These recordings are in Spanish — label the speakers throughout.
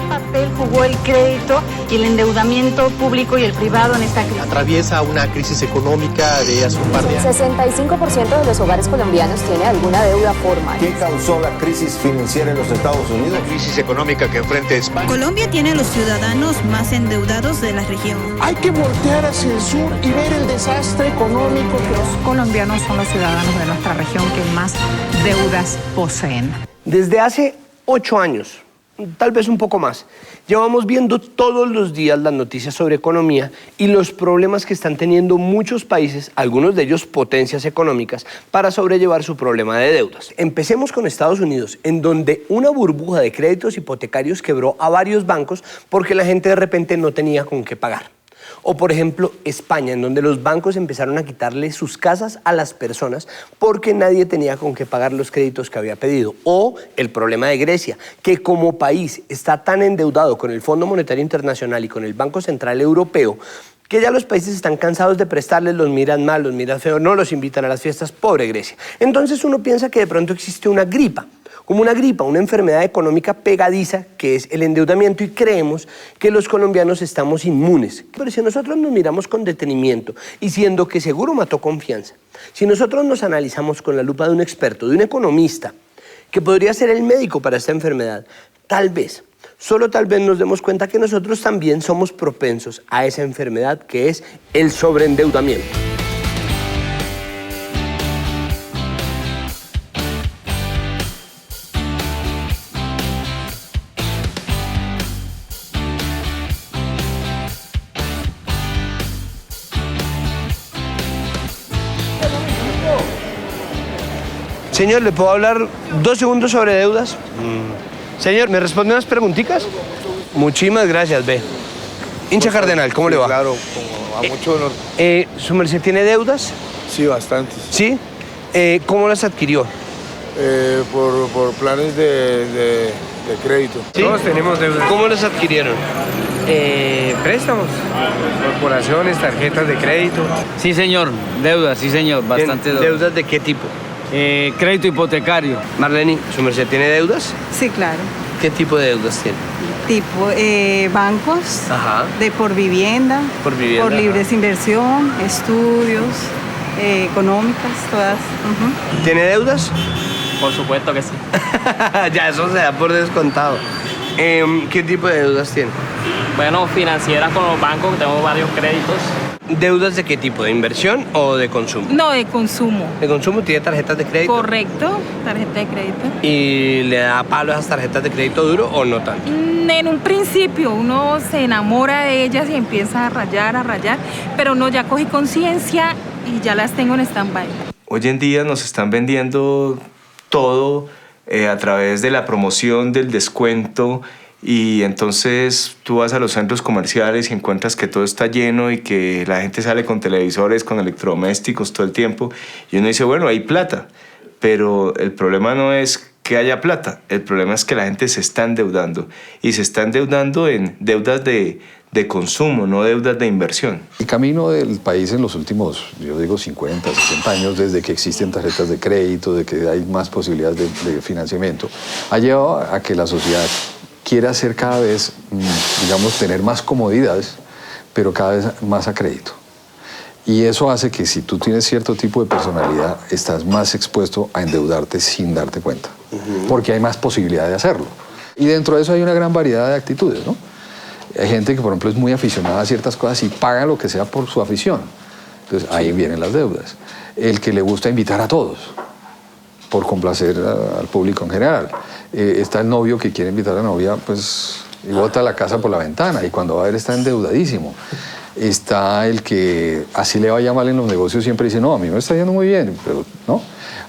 Speaker 1: Papel jugó el crédito y el endeudamiento público y el privado en esta crisis.
Speaker 2: Atraviesa una crisis económica de hace un par de años.
Speaker 3: 65% de los hogares colombianos tiene alguna deuda formal.
Speaker 4: ¿Qué causó la crisis financiera en los Estados Unidos?
Speaker 2: La crisis económica que enfrenta España.
Speaker 5: Colombia tiene a los ciudadanos más endeudados de la región.
Speaker 6: Hay que voltear hacia el sur y ver el desastre económico que
Speaker 7: los colombianos son los ciudadanos de nuestra región que más deudas poseen.
Speaker 8: Desde hace 8 años, tal vez un poco más, llevamos viendo todos los días las noticias sobre economía y los problemas que están teniendo muchos países, algunos de ellos potencias económicas, para sobrellevar su problema de deudas. Empecemos con Estados Unidos, en donde una burbuja de créditos hipotecarios quebró a varios bancos porque la gente de repente no tenía con qué pagar. O, por ejemplo, España, en donde los bancos empezaron a quitarle sus casas a las personas porque nadie tenía con qué pagar los créditos que había pedido. O el problema de Grecia, que como país está tan endeudado con el Fondo Monetario Internacional y con el Banco Central Europeo que ya los países están cansados de prestarles, los miran mal, los miran feo, no los invitan a las fiestas. Pobre Grecia. Entonces uno piensa que de pronto existe una gripa, como una gripa, una enfermedad económica pegadiza que es el endeudamiento, y creemos que los colombianos estamos inmunes. Pero si nosotros nos miramos con detenimiento y siendo que seguro mató confianza, si nosotros nos analizamos con la lupa de un experto, de un economista, que podría ser el médico para esta enfermedad, tal vez, solo tal vez nos demos cuenta que nosotros también somos propensos a esa enfermedad que es el sobreendeudamiento. Señor, ¿le puedo hablar 2 segundos sobre deudas? Señor, ¿me responde unas preguntitas? Muchísimas gracias, ve. Hincha Cardenal, ¿cómo le va?
Speaker 9: Claro, a mucho honor.
Speaker 8: ¿Su merced tiene deudas?
Speaker 9: Sí, bastantes.
Speaker 8: ¿Sí? ¿Cómo las adquirió?
Speaker 9: Por planes de crédito.
Speaker 8: ¿Sí?
Speaker 10: Todos tenemos deudas.
Speaker 8: ¿Cómo las adquirieron?
Speaker 10: Préstamos, corporaciones, tarjetas de crédito.
Speaker 11: Sí, señor. Deudas, sí, señor. Bastante deudas.
Speaker 8: ¿Deudas de qué tipo?
Speaker 11: Crédito hipotecario.
Speaker 8: Marlene, ¿su merced tiene deudas?
Speaker 12: Sí, claro.
Speaker 8: ¿Qué tipo de deudas tiene?
Speaker 12: Tipo bancos,
Speaker 8: Ajá.
Speaker 12: de por vivienda, por libres inversión, estudios, económicas, todas.
Speaker 8: ¿Tiene deudas?
Speaker 11: Por supuesto que sí.
Speaker 8: Ya, eso se da por descontado. ¿Qué tipo de deudas tiene?
Speaker 11: Bueno, financieras con los bancos, tengo varios créditos.
Speaker 8: ¿Deudas de qué tipo? ¿De inversión o de consumo?
Speaker 12: No, de consumo.
Speaker 8: ¿De consumo? ¿Tiene tarjetas de crédito?
Speaker 12: Correcto, tarjeta de crédito.
Speaker 8: ¿Y le da palo a esas tarjetas de crédito duro o no tanto?
Speaker 12: En un principio uno se enamora de ellas y empieza a rayar, pero no, ya cogí conciencia y ya las tengo en stand-by.
Speaker 13: Hoy en día nos están vendiendo todo a través de la promoción, del descuento, y entonces tú vas a los centros comerciales y encuentras que todo está lleno y que la gente sale con televisores, con electrodomésticos todo el tiempo, y uno dice, bueno, hay plata, pero el problema no es que haya plata, el problema es que la gente se está endeudando, y se está endeudando en deudas de consumo, no deudas de inversión.
Speaker 14: El camino del país en los últimos, yo digo 50, 60 años, desde que existen tarjetas de crédito, de que hay más posibilidades de financiamiento, ha llevado a que la sociedad quiera hacer cada vez, digamos, tener más comodidades, pero cada vez más a crédito. Y eso hace que si tú tienes cierto tipo de personalidad, estás más expuesto a endeudarte sin darte cuenta, porque hay más posibilidad de hacerlo. Y dentro de eso hay una gran variedad de actitudes, ¿no? Hay gente que, por ejemplo, es muy aficionada a ciertas cosas y paga lo que sea por su afición. Entonces, ahí vienen las deudas. El que le gusta invitar a todos, por complacer al público en general. Está el novio que quiere invitar a la novia, pues, y bota la casa por la ventana, y cuando va a ver está endeudadísimo. Está el que así le vaya mal en los negocios, siempre dice, no, a mí me está yendo muy bien, pero no.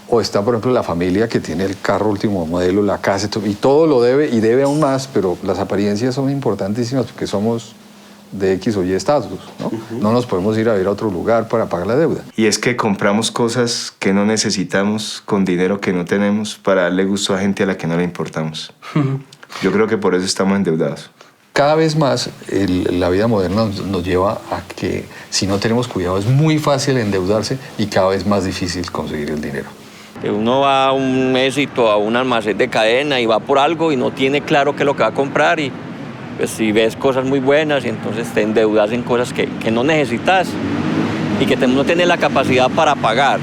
Speaker 14: O está, por ejemplo, la familia que tiene el carro último modelo, la casa, y todo lo debe, y debe aún más, pero las apariencias son importantísimas porque somos de X o Y estatus, ¿no? No nos podemos ir a ver a otro lugar para pagar la deuda.
Speaker 13: Y es que compramos cosas que no necesitamos con dinero que no tenemos para darle gusto a gente a la que no le importamos. Yo creo que por eso estamos endeudados.
Speaker 14: Cada vez más la vida moderna nos lleva a que si no tenemos cuidado es muy fácil endeudarse y cada vez más difícil conseguir el dinero.
Speaker 15: Uno va a un éxito, a un almacén de cadena y va por algo y no tiene claro qué es lo que va a comprar y pues si ves cosas muy buenas y entonces te endeudas en cosas que no necesitas y que no tienes la capacidad para pagar.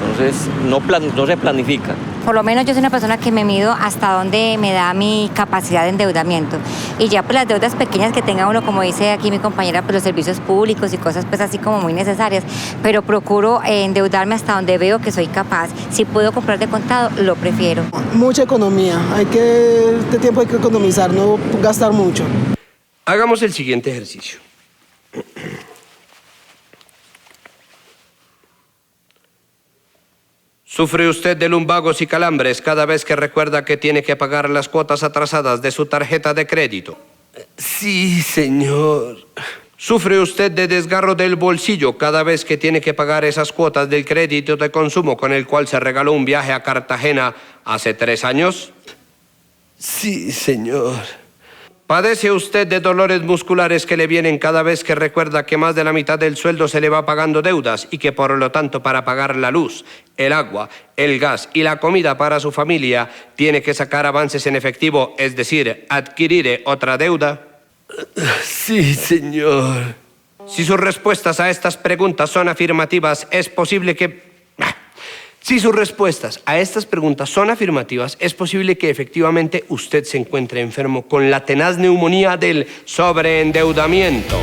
Speaker 15: Entonces no se planifica.
Speaker 16: Por lo menos yo soy una persona que me mido hasta dónde me da mi capacidad de endeudamiento. Y ya pues las deudas pequeñas que tenga uno, como dice aquí mi compañera, pues los servicios públicos y cosas pues así como muy necesarias. Pero procuro endeudarme hasta donde veo que soy capaz. Si puedo comprar de contado, lo prefiero.
Speaker 17: Mucha economía. Este tiempo hay que economizar, no gastar mucho.
Speaker 8: Hagamos el siguiente ejercicio. ¿Sufre usted de lumbagos y calambres cada vez que recuerda que tiene que pagar las cuotas atrasadas de su tarjeta de crédito? Sí, señor. ¿Sufre usted de desgarro del bolsillo cada vez que tiene que pagar esas cuotas del crédito de consumo con el cual se regaló un viaje a Cartagena hace 3 años? Sí, señor. ¿Padece usted de dolores musculares que le vienen cada vez que recuerda que más de la mitad del sueldo se le va pagando deudas y que por lo tanto para pagar la luz, el agua, el gas y la comida para su familia tiene que sacar avances en efectivo, es decir, adquirir otra deuda? Sí, señor. Si sus respuestas a estas preguntas son afirmativas, es posible que... Si sus respuestas a estas preguntas son afirmativas, es posible que efectivamente usted se encuentre enfermo con la tenaz neumonía del sobreendeudamiento.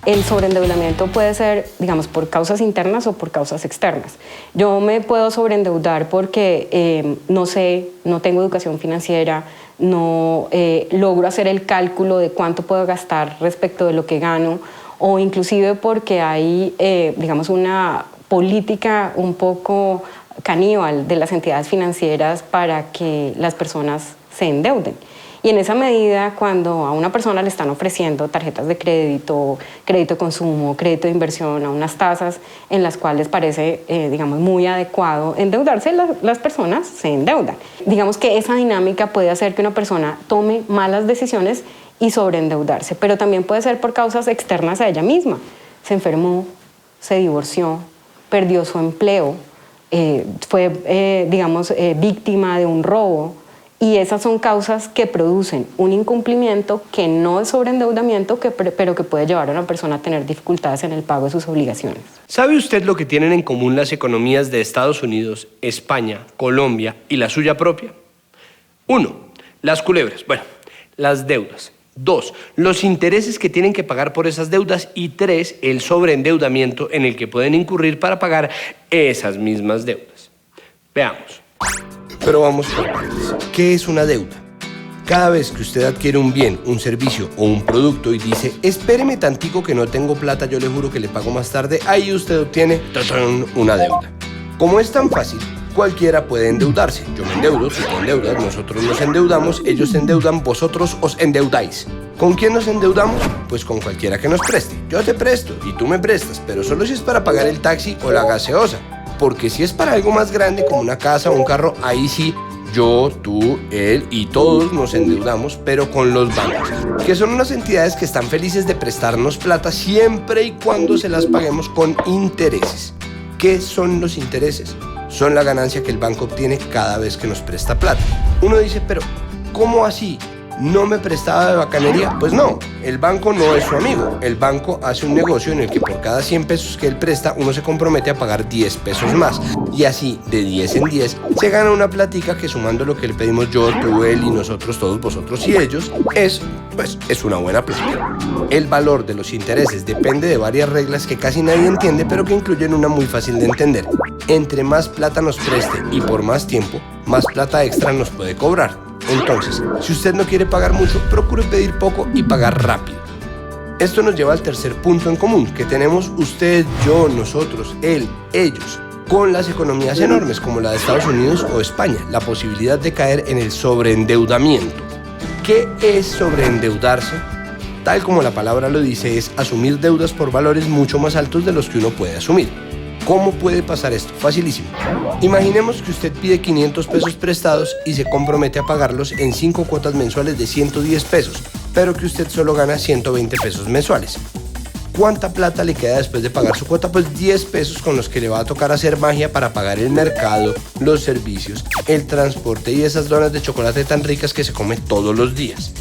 Speaker 18: El sobreendeudamiento puede ser, digamos, por causas internas o por causas externas. Yo me puedo sobreendeudar porque no tengo educación financiera, no logro hacer el cálculo de cuánto puedo gastar respecto de lo que gano, o inclusive porque hay, digamos, una política un poco caníbal de las entidades financieras para que las personas se endeuden. Y en esa medida, cuando a una persona le están ofreciendo tarjetas de crédito, crédito de consumo, crédito de inversión a unas tasas en las cuales parece, digamos, muy adecuado endeudarse, las personas se endeudan. Digamos que esa dinámica puede hacer que una persona tome malas decisiones y sobreendeudarse, pero también puede ser por causas externas a ella misma. Se enfermó, se divorció, perdió su empleo, fue, digamos, víctima de un robo. Y esas son causas que producen un incumplimiento que no es sobreendeudamiento, pero que puede llevar a una persona a tener dificultades en el pago de sus obligaciones.
Speaker 8: ¿Sabe usted lo que tienen en común las economías de Estados Unidos, España, Colombia y la suya propia? 1. Las culebras. Bueno, las deudas. 2. Los intereses que tienen que pagar por esas deudas. Y 3. El sobreendeudamiento en el que pueden incurrir para pagar esas mismas deudas. Veamos. Pero vamos por partes. ¿Qué es una deuda? Cada vez que usted adquiere un bien, un servicio o un producto y dice, espéreme tantico que no tengo plata, yo le juro que le pago más tarde, ahí usted obtiene una deuda. Como es tan fácil, cualquiera puede endeudarse. Yo me endeudo, tú te endeudas, nosotros nos endeudamos, ellos se endeudan, vosotros os endeudáis. ¿Con quién nos endeudamos? Pues con cualquiera que nos preste. Yo te presto y tú me prestas, pero solo si es para pagar el taxi o la gaseosa. Porque si es para algo más grande como una casa o un carro, ahí sí, yo, tú, él y todos nos endeudamos, pero con los bancos, que son unas entidades que están felices de prestarnos plata siempre y cuando se las paguemos con intereses. ¿Qué son los intereses? Son la ganancia que el banco obtiene cada vez que nos presta plata. Uno dice, pero ¿cómo así? ¿No me prestaba de bacanería? Pues no, el banco no es su amigo. El banco hace un negocio en el que por cada 100 pesos que él presta, uno se compromete a pagar 10 pesos más. Y así, de 10 en 10, se gana una platica que sumando lo que le pedimos yo, tú, él y nosotros, todos vosotros y ellos, es una buena plata. El valor de los intereses depende de varias reglas que casi nadie entiende, pero que incluyen una muy fácil de entender. Entre más plata nos preste y por más tiempo, más plata extra nos puede cobrar. Entonces, si usted no quiere pagar mucho, procure pedir poco y pagar rápido. Esto nos lleva al tercer punto en común que tenemos usted, yo, nosotros, él, ellos. con las economías enormes como la de Estados Unidos o España, la posibilidad de caer en el sobreendeudamiento. ¿Qué es sobreendeudarse? Tal como la palabra lo dice, es asumir deudas por valores mucho más altos de los que uno puede asumir. ¿Cómo puede pasar esto? Facilísimo. Imaginemos que usted pide 500 pesos prestados y se compromete a pagarlos en 5 cuotas mensuales de 110 pesos, pero que usted solo gana 120 pesos mensuales. ¿Cuánta plata le queda después de pagar su cuota? Pues 10 pesos con los que le va a tocar hacer magia para pagar el mercado, los servicios, el transporte y esas donas de chocolate tan ricas que se come todos los días.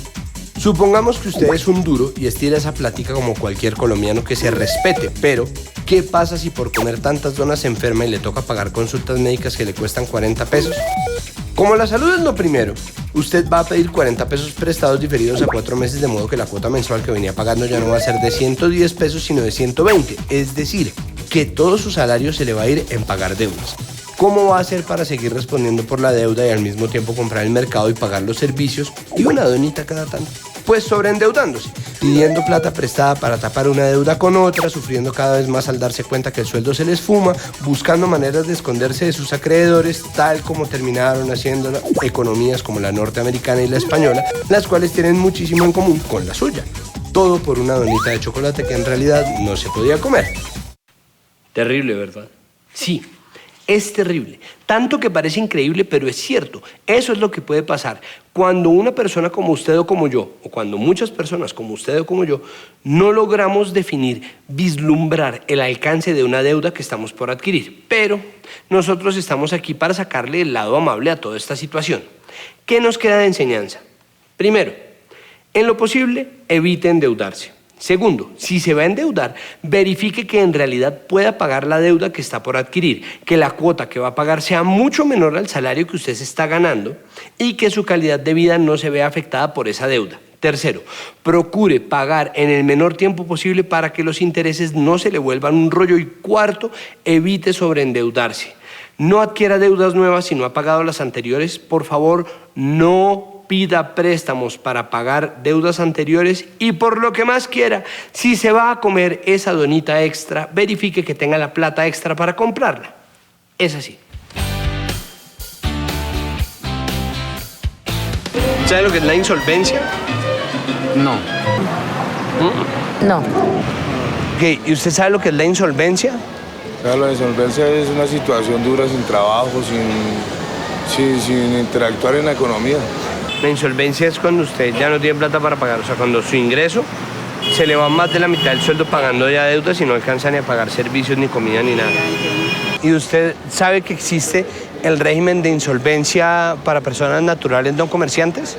Speaker 8: Supongamos que usted es un duro y estira esa plática como cualquier colombiano que se respete, pero ¿qué pasa si por comer tantas donas se enferma y le toca pagar consultas médicas que le cuestan 40 pesos? Como la salud es lo primero, usted va a pedir 40 pesos prestados diferidos a 4 meses, de modo que la cuota mensual que venía pagando ya no va a ser de 110 pesos sino de 120, es decir, que todo su salario se le va a ir en pagar deudas. ¿Cómo va a hacer para seguir respondiendo por la deuda y al mismo tiempo comprar el mercado y pagar los servicios y una donita cada tanto? Pues sobreendeudándose, pidiendo plata prestada para tapar una deuda con otra, sufriendo cada vez más al darse cuenta que el sueldo se les fuma, buscando maneras de esconderse de sus acreedores, tal como terminaron haciendo economías como la norteamericana y la española, las cuales tienen muchísimo en común con la suya. Todo por una donita de chocolate que en realidad no se podía comer. Terrible, ¿verdad? Sí. Es terrible, tanto que parece increíble, pero es cierto. Eso es lo que puede pasar cuando una persona como usted o como yo, o cuando muchas personas como usted o como yo, no logramos definir, vislumbrar el alcance de una deuda que estamos por adquirir. Pero nosotros estamos aquí para sacarle el lado amable a toda esta situación. ¿Qué nos queda de enseñanza? Primero, en lo posible, evite endeudarse. Segundo, si se va a endeudar, verifique que en realidad pueda pagar la deuda que está por adquirir, que la cuota que va a pagar sea mucho menor al salario que usted se está ganando y que su calidad de vida no se vea afectada por esa deuda. Tercero, procure pagar en el menor tiempo posible para que los intereses no se le vuelvan un rollo. Y cuarto, evite sobreendeudarse. No adquiera deudas nuevas si no ha pagado las anteriores. Por favor, no pida préstamos para pagar deudas anteriores y por lo que más quiera, si se va a comer esa donita extra, verifique que tenga la plata extra para comprarla. Es así. ¿Sabe lo que es la insolvencia?
Speaker 10: No.
Speaker 3: No.
Speaker 8: Okay. ¿Y usted sabe lo que es la insolvencia?
Speaker 9: La insolvencia es una situación dura, sin trabajo, sin interactuar en la economía.
Speaker 8: La insolvencia es cuando usted ya no tiene plata para pagar, o sea, cuando su ingreso se le va más de la mitad del sueldo pagando ya deudas y no alcanza ni a pagar servicios, ni comida, ni nada. ¿Y usted sabe que existe el régimen de insolvencia para personas naturales no comerciantes?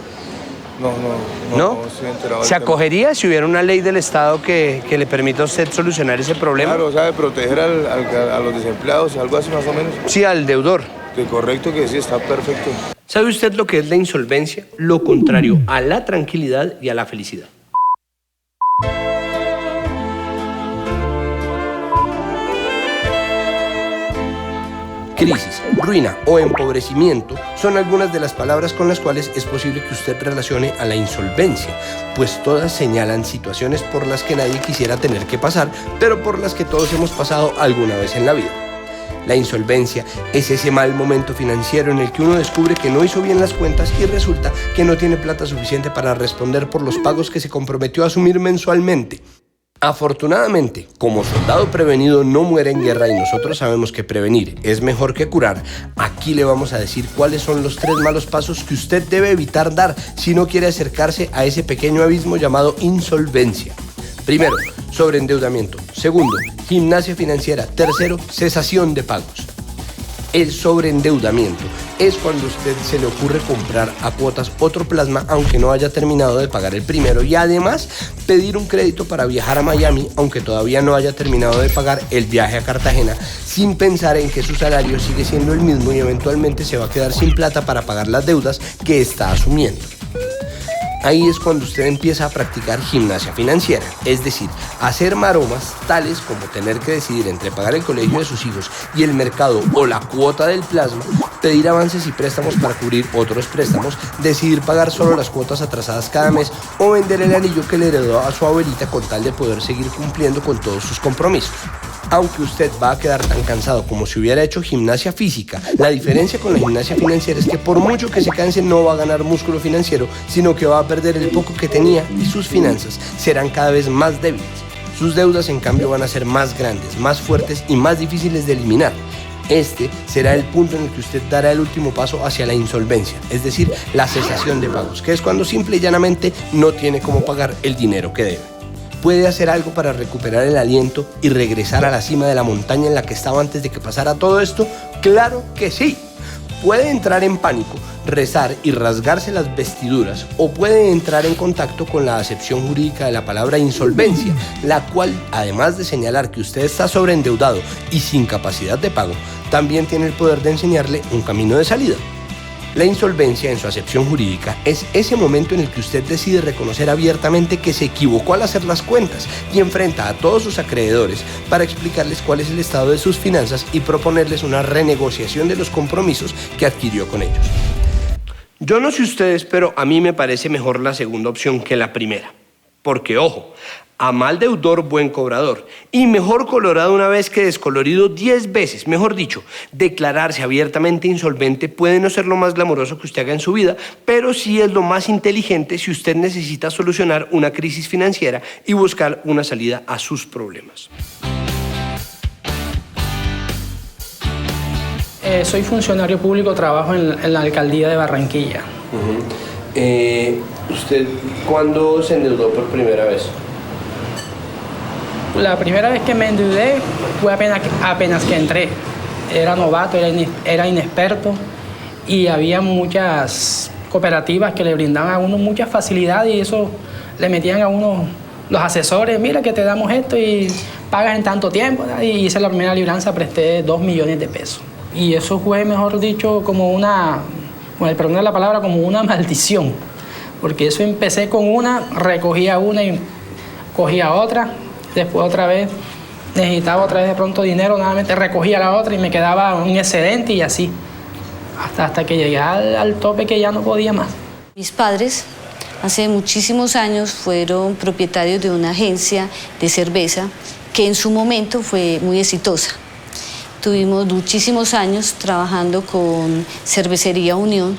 Speaker 9: No estoy enterado.
Speaker 8: ¿Se acogería si hubiera una ley del Estado que le permita a usted solucionar ese problema?
Speaker 9: Claro, ¿sabe? Proteger a los desempleados, algo así más o menos.
Speaker 8: Sí, al deudor.
Speaker 9: Correcto que sí, está perfecto.
Speaker 8: ¿Sabe usted lo que es la insolvencia? Lo contrario a la tranquilidad y a la felicidad. Crisis, ruina o empobrecimiento son algunas de las palabras con las cuales es posible que usted relacione a la insolvencia, pues todas señalan situaciones por las que nadie quisiera tener que pasar, pero por las que todos hemos pasado alguna vez en la vida. La insolvencia es ese mal momento financiero en el que uno descubre que no hizo bien las cuentas y resulta que no tiene plata suficiente para responder por los pagos que se comprometió a asumir mensualmente. Afortunadamente, como soldado prevenido no muere en guerra y nosotros sabemos que prevenir es mejor que curar, aquí le vamos a decir cuáles son los 3 malos pasos que usted debe evitar dar si no quiere acercarse a ese pequeño abismo llamado insolvencia. Primero, sobreendeudamiento. Segundo, gimnasia financiera. Tercero, cesación de pagos. El sobreendeudamiento es cuando a usted se le ocurre comprar a cuotas otro plasma aunque no haya terminado de pagar el primero y además pedir un crédito para viajar a Miami aunque todavía no haya terminado de pagar el viaje a Cartagena, sin pensar en que su salario sigue siendo el mismo y eventualmente se va a quedar sin plata para pagar las deudas que está asumiendo. Ahí es cuando usted empieza a practicar gimnasia financiera, es decir, hacer maromas tales como tener que decidir entre pagar el colegio de sus hijos y el mercado o la cuota del plasma, pedir avances y préstamos para cubrir otros préstamos, decidir pagar solo las cuotas atrasadas cada mes o vender el anillo que le heredó a su abuelita con tal de poder seguir cumpliendo con todos sus compromisos. Aunque usted va a quedar tan cansado como si hubiera hecho gimnasia física, la diferencia con la gimnasia financiera es que por mucho que se canse no va a ganar músculo financiero, sino que va a perder el poco que tenía y sus finanzas serán cada vez más débiles. Sus deudas, en cambio, van a ser más grandes, más fuertes y más difíciles de eliminar. Este será el punto en el que usted dará el último paso hacia la insolvencia, es decir, la cesación de pagos, que es cuando simple y llanamente no tiene cómo pagar el dinero que debe. ¿Puede hacer algo para recuperar el aliento y regresar a la cima de la montaña en la que estaba antes de que pasara todo esto? ¡Claro que sí! Puede entrar en pánico, rezar y rasgarse las vestiduras, o puede entrar en contacto con la acepción jurídica de la palabra insolvencia, la cual, además de señalar que usted está sobreendeudado y sin capacidad de pago, también tiene el poder de enseñarle un camino de salida. La insolvencia, en su acepción jurídica, es ese momento en el que usted decide reconocer abiertamente que se equivocó al hacer las cuentas y enfrenta a todos sus acreedores para explicarles cuál es el estado de sus finanzas y proponerles una renegociación de los compromisos que adquirió con ellos. Yo no sé ustedes, pero a mí me parece mejor la segunda opción que la primera. Porque, ojo, a mal deudor, buen cobrador. Y mejor colorado una vez que descolorido 10 veces. Mejor dicho, declararse abiertamente insolvente puede no ser lo más glamoroso que usted haga en su vida, pero sí es lo más inteligente si usted necesita solucionar una crisis financiera y buscar una salida a sus problemas.
Speaker 19: Soy funcionario público, trabajo en la alcaldía de Barranquilla.
Speaker 8: ¿Usted cuándo se endeudó por primera vez?
Speaker 19: La primera vez que me endeudé fue apenas que entré. Era novato, era inexperto y había muchas cooperativas que le brindaban a uno muchas facilidades y eso le metían a uno los asesores, mira que te damos esto y pagas en tanto tiempo. Y hice la primera libranza, presté 2 millones de pesos. Y eso fue, mejor dicho, como una, con el perdón de la palabra, como una maldición. Porque eso empecé con una, recogía una y cogía otra. Después otra vez necesitaba otra vez de pronto dinero, nuevamente recogía la otra y me quedaba un excedente y así. Hasta que llegué al tope que ya no podía más.
Speaker 20: Mis padres hace muchísimos años fueron propietarios de una agencia de cerveza que en su momento fue muy exitosa. Tuvimos muchísimos años trabajando con Cervecería Unión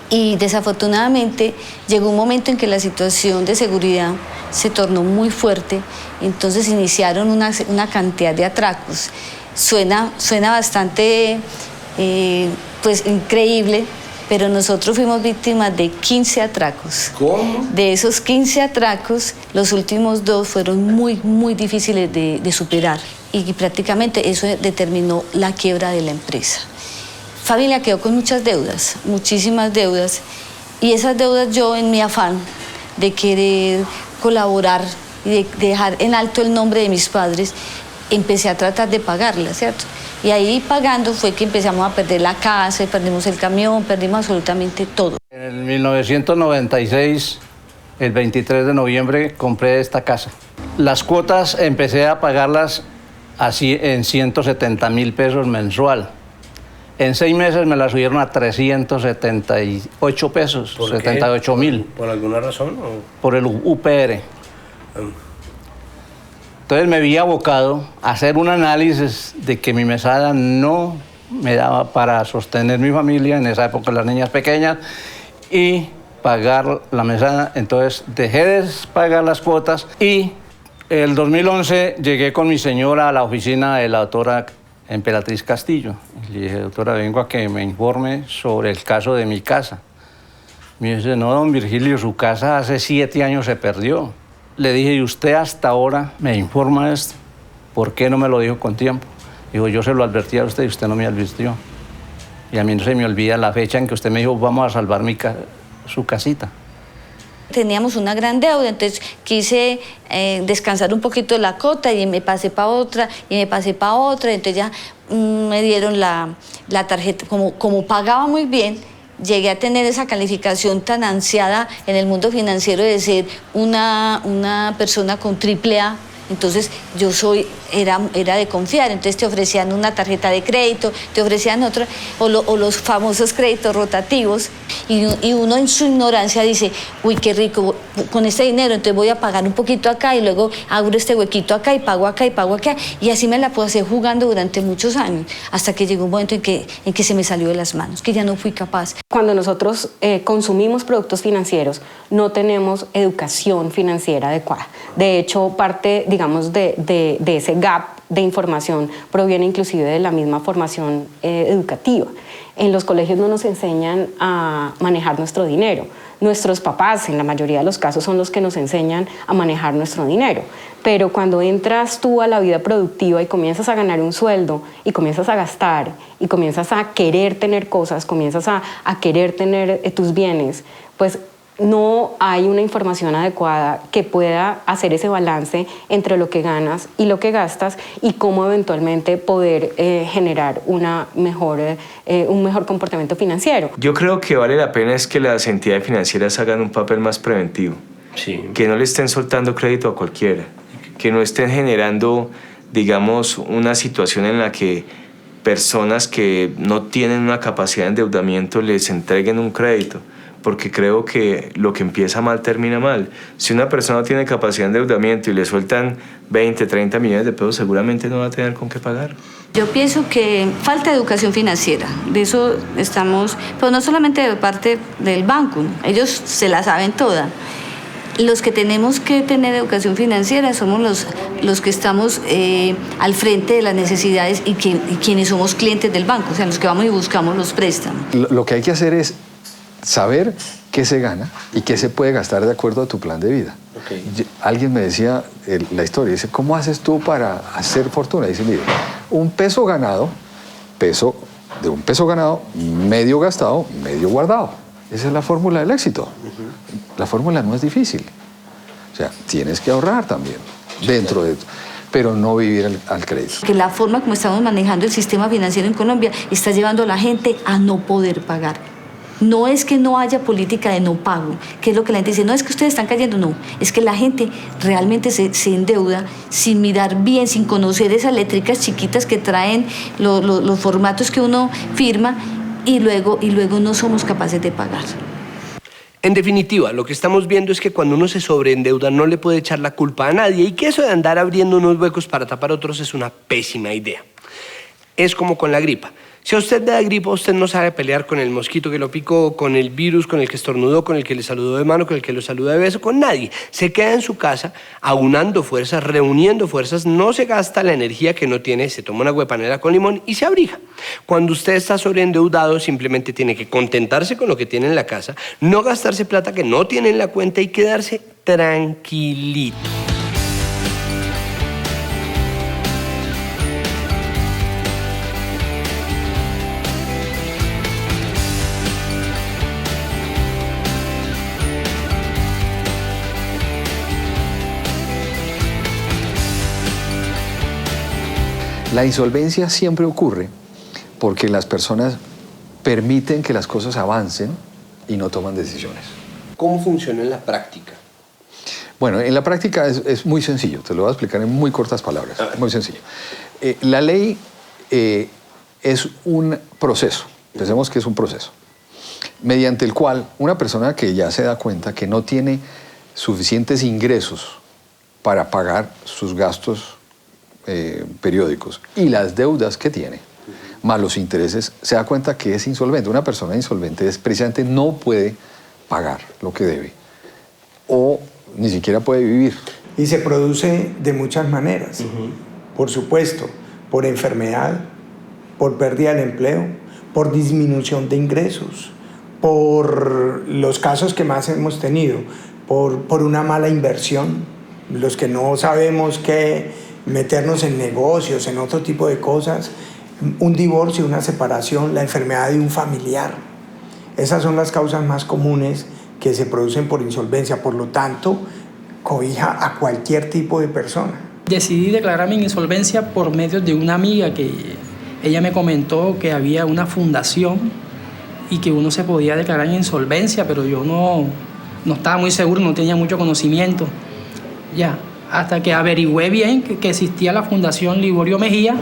Speaker 20: y desafortunadamente llegó un momento en que la situación de seguridad se tornó muy fuerte, entonces iniciaron una cantidad de atracos. Suena bastante pues increíble, pero nosotros fuimos víctimas de 15 atracos.
Speaker 8: ¿Cómo?
Speaker 20: De esos 15 atracos, los últimos 2 fueron muy difíciles de superar y prácticamente eso determinó la quiebra de la empresa. Familia quedó con muchas deudas, muchísimas deudas, y esas deudas yo en mi afán de querer colaborar y de dejar en alto el nombre de mis padres, empecé a tratar de pagarlas, ¿cierto? Y ahí pagando fue que empezamos a perder la casa, perdimos el camión, perdimos absolutamente todo.
Speaker 21: En 1996, el 23 de noviembre, compré esta casa. Las cuotas empecé a pagarlas así en 170.000 pesos mensual. En 6 meses me la subieron a 378 pesos, 78.000.
Speaker 8: ¿Por alguna razón? ¿O?
Speaker 21: Por el UPR. Entonces me vi abocado a hacer un análisis de que mi mesada no me daba para sostener mi familia, en esa época las niñas pequeñas, y pagar la mesada. Entonces dejé de pagar las cuotas y el 2011 llegué con mi señora a la oficina de la doctora Emperatriz Castillo. Le dije, doctora, vengo a que me informe sobre el caso de mi casa. Me dice, no, don Virgilio, su casa hace 7 años se perdió. Le dije, ¿y usted hasta ahora me informa esto? ¿Por qué no me lo dijo con tiempo? Dijo, yo se lo advertí a usted y usted no me advirtió. Y a mí no se me olvida la fecha en que usted me dijo, vamos a salvar su casita.
Speaker 20: Teníamos una gran deuda, entonces quise descansar un poquito de la cota y me pasé para otra, y me pasé para otra, entonces ya me dieron la tarjeta, como pagaba muy bien, llegué a tener esa calificación tan ansiada en el mundo financiero de ser una persona con AAA, Entonces era de confiar, entonces te ofrecían una tarjeta de crédito, te ofrecían otra, o los famosos créditos rotativos, y uno en su ignorancia dice, uy, qué rico, con este dinero entonces voy a pagar un poquito acá y luego abro este huequito acá y pago acá, y así me la puedo hacer jugando durante muchos años, hasta que llegó un momento en que se me salió de las manos, que ya no fui capaz.
Speaker 18: Cuando nosotros consumimos productos financieros, no tenemos educación financiera adecuada. De hecho, parte, digamos, de ese gap de información proviene inclusive de la misma formación educativa. En los colegios no nos enseñan a manejar nuestro dinero. Nuestros papás, en la mayoría de los casos, son los que nos enseñan a manejar nuestro dinero. Pero cuando entras tú a la vida productiva y comienzas a ganar un sueldo y comienzas a gastar y comienzas a querer tener cosas, comienzas a querer tener tus bienes, pues no hay una información adecuada que pueda hacer ese balance entre lo que ganas y lo que gastas y cómo eventualmente poder generar un mejor comportamiento financiero.
Speaker 13: Yo creo que vale la pena es que las entidades financieras hagan un papel más preventivo. Sí. Que no le estén soltando crédito a cualquiera, que no estén generando, digamos, una situación en la que personas que no tienen una capacidad de endeudamiento les entreguen un crédito, porque creo que lo que empieza mal termina mal. Si una persona tiene capacidad de endeudamiento y le sueltan 20, 30 millones de pesos, seguramente no va a tener con qué pagar.
Speaker 20: Yo pienso que falta educación financiera, de eso estamos, pero no solamente de parte del banco, ellos se la saben toda. Los que tenemos que tener educación financiera somos los que estamos al frente de las necesidades y quienes somos clientes del banco, o sea, los que vamos y buscamos los préstamos.
Speaker 14: Lo que hay que hacer es saber qué se gana y qué se puede gastar de acuerdo a tu plan de vida. Okay. Alguien me decía la historia, dice, ¿cómo haces tú para hacer fortuna? Dice, mire, un peso ganado, medio gastado, medio guardado. Esa es la fórmula del éxito. La fórmula no es difícil. O sea, tienes que ahorrar también dentro de... pero no vivir al crédito.
Speaker 20: Que la forma como estamos manejando el sistema financiero en Colombia está llevando a la gente a no poder pagar. No es que no haya política de no pago, que es lo que la gente dice, no es que ustedes están cayendo, no, es que la gente realmente se endeuda sin mirar bien, sin conocer esas letricas chiquitas que traen los formatos que uno firma y luego no somos capaces de pagar.
Speaker 8: En definitiva, lo que estamos viendo es que cuando uno se sobreendeuda no le puede echar la culpa a nadie y que eso de andar abriendo unos huecos para tapar otros es una pésima idea. Es como con la gripa. Si a usted le da gripa, usted no sabe pelear con el mosquito que lo picó, con el virus, con el que estornudó, con el que le saludó de mano, con el que lo saluda de beso, con nadie. Se queda en su casa aunando fuerzas, reuniendo fuerzas, no se gasta la energía que no tiene, se toma una huepanera con limón y se abriga. Cuando usted está sobreendeudado, simplemente tiene que contentarse con lo que tiene en la casa, no gastarse plata que no tiene en la cuenta y quedarse tranquilito.
Speaker 14: La insolvencia siempre ocurre porque las personas permiten que las cosas avancen y no toman decisiones.
Speaker 8: ¿Cómo funciona en la práctica?
Speaker 14: Bueno, en la práctica es muy sencillo, te lo voy a explicar en muy cortas palabras, muy sencillo. La ley es un proceso, pensemos que es un proceso, mediante el cual una persona que ya se da cuenta que no tiene suficientes ingresos para pagar sus gastos periódicos y las deudas que tiene, más los intereses, se da cuenta que es insolvente. Una persona insolvente precisamente no puede pagar lo que debe o ni siquiera puede vivir.
Speaker 6: Y se produce de muchas maneras. Por supuesto, por enfermedad, por pérdida del empleo, por disminución de ingresos, por los casos que más hemos tenido, por una mala inversión, los que no sabemos qué meternos en negocios, en otro tipo de cosas, un divorcio, una separación, la enfermedad de un familiar. Esas son las causas más comunes que se producen por insolvencia, por lo tanto, cobija a cualquier tipo de persona.
Speaker 19: Decidí declararme en insolvencia por medio de una amiga que ella me comentó que había una fundación y que uno se podía declarar en insolvencia, pero yo no estaba muy seguro, no tenía mucho conocimiento. Ya. hasta que averigüé bien que existía la Fundación Liborio Mejía.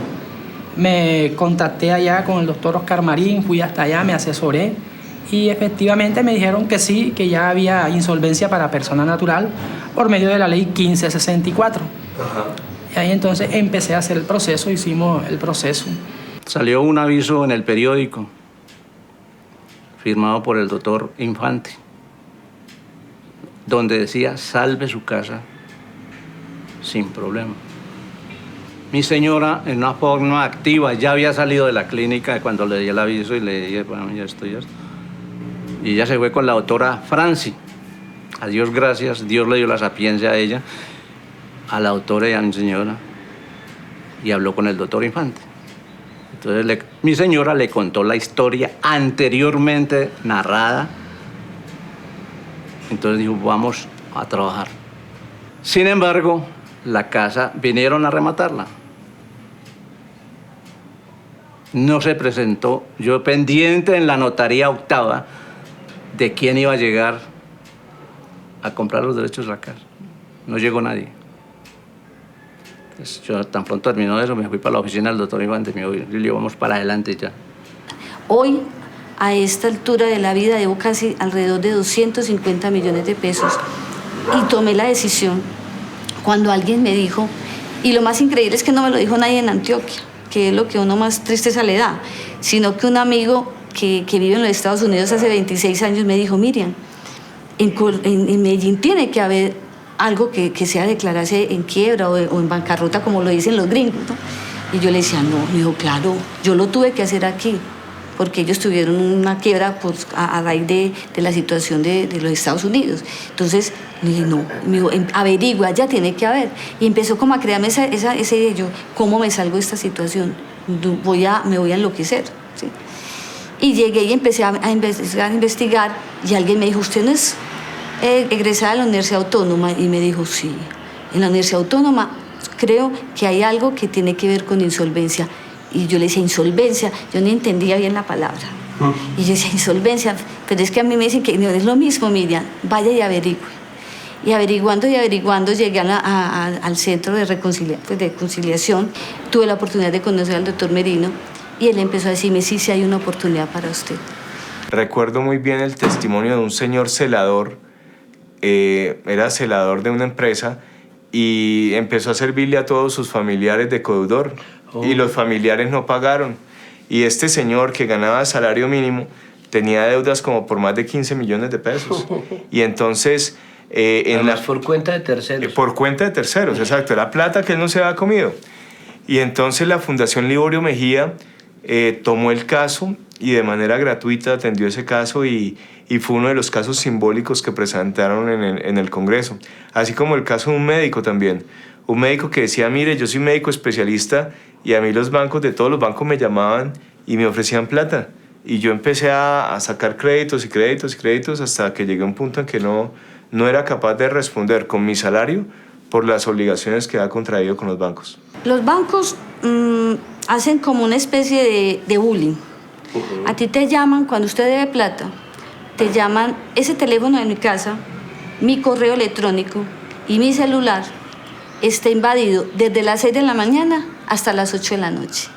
Speaker 19: Me contacté allá con el doctor Oscar Marín, fui hasta allá, me asesoré y efectivamente me dijeron que sí, que ya había insolvencia para persona natural por medio de la ley 1564. Ajá. Y ahí entonces empecé a hacer el proceso, hicimos el proceso.
Speaker 21: Salió un aviso en el periódico firmado por el doctor Infante, donde decía salve su casa sin problema. Mi señora, en una forma activa, ya había salido de la clínica cuando le di el aviso y le dije, bueno, ya estoy. Y ella se fue con la doctora Franci. A Dios gracias, Dios le dio la sapiencia a ella, a la doctora y a mi señora, y habló con el doctor Infante. Entonces mi señora le contó la historia anteriormente narrada. Entonces dijo, vamos a trabajar. Sin embargo, la casa vinieron a rematarla. No se presentó. Yo pendiente en la notaría octava de quién iba a llegar a comprar los derechos de la casa. No llegó nadie. Entonces, yo tan pronto terminó eso, me fui para la oficina del doctor Infante y me dijo, Lilio, vamos para adelante ya.
Speaker 20: Hoy, a esta altura de la vida, debo casi alrededor de 250 millones de pesos y tomé la decisión cuando alguien me dijo, y lo más increíble es que no me lo dijo nadie en Antioquia, que es lo que uno más tristeza le da, sino que un amigo que vive en los Estados Unidos hace 26 años me dijo, Miriam, en Medellín tiene que haber algo que sea declararse en quiebra o en bancarrota, como lo dicen los gringos, ¿no? Y yo le decía, no, me dijo, claro, yo lo tuve que hacer aquí, porque ellos tuvieron una quiebra a raíz de la situación de los Estados Unidos. Entonces, le dije, no, me dijo, averigua, ya tiene que haber. Y empezó como a crearme esa idea, yo, ¿cómo me salgo de esta situación? Me voy a enloquecer, ¿sí? Y llegué y empecé a investigar, y alguien me dijo, ¿usted no es egresada de la Universidad Autónoma? Y me dijo, sí, en la Universidad Autónoma creo que hay algo que tiene que ver con insolvencia. Y yo le decía, insolvencia, yo no entendía bien la palabra. Y yo decía, insolvencia, pero es que a mí me dicen que no es lo mismo, Miriam, vaya y averigüe. Y averiguando llegué al centro de conciliación. Tuve la oportunidad de conocer al doctor Merino y él empezó a decirme, sí hay una oportunidad para usted.
Speaker 13: Recuerdo muy bien el testimonio de un señor celador, era celador de una empresa y empezó a servirle a todos sus familiares de codeudor. Y los familiares no pagaron. Y este señor que ganaba salario mínimo tenía deudas como por más de 15 millones de pesos. Y entonces...
Speaker 8: por cuenta de terceros.
Speaker 13: Por cuenta de terceros, exacto. Era plata que él no se había comido. Y entonces la Fundación Liborio Mejía tomó el caso y de manera gratuita atendió ese caso y fue uno de los casos simbólicos que presentaron en el Congreso. Así como el caso de un médico también. Un médico que decía, mire, yo soy médico especialista y a mí los bancos, de todos los bancos me llamaban y me ofrecían plata. Y yo empecé a sacar créditos hasta que llegué a un punto en que no era capaz de responder con mi salario por las obligaciones que había contraído con los bancos.
Speaker 20: Los bancos hacen como una especie de bullying. A ti te llaman cuando usted debe plata, te llaman ese teléfono de mi casa, mi correo electrónico y mi celular está invadido desde las 6 de la mañana hasta las 8 de la noche,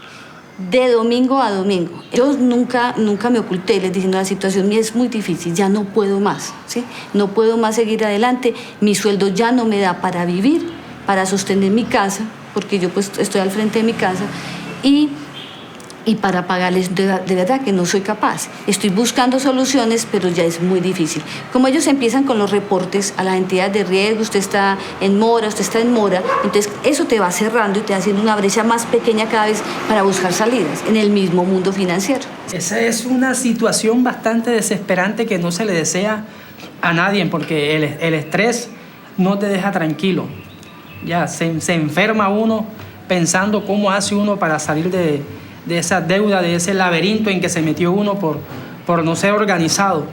Speaker 20: de domingo a domingo. Yo nunca me oculté, les dije, no, la situación mía es muy difícil, ya no puedo más, ¿sí? No puedo más seguir adelante, mi sueldo ya no me da para vivir, para sostener mi casa, porque yo pues estoy al frente de mi casa, y para pagarles de verdad que no soy capaz. Estoy buscando soluciones, pero ya es muy difícil. Como ellos empiezan con los reportes a las entidades de riesgo, usted está en mora, entonces eso te va cerrando y te va haciendo una brecha más pequeña cada vez para buscar salidas en el mismo mundo financiero.
Speaker 19: Esa es una situación bastante desesperante que no se le desea a nadie, porque el estrés no te deja tranquilo. Ya se enferma uno pensando cómo hace uno para salir de esa deuda, de ese laberinto en que se metió uno por no ser organizado,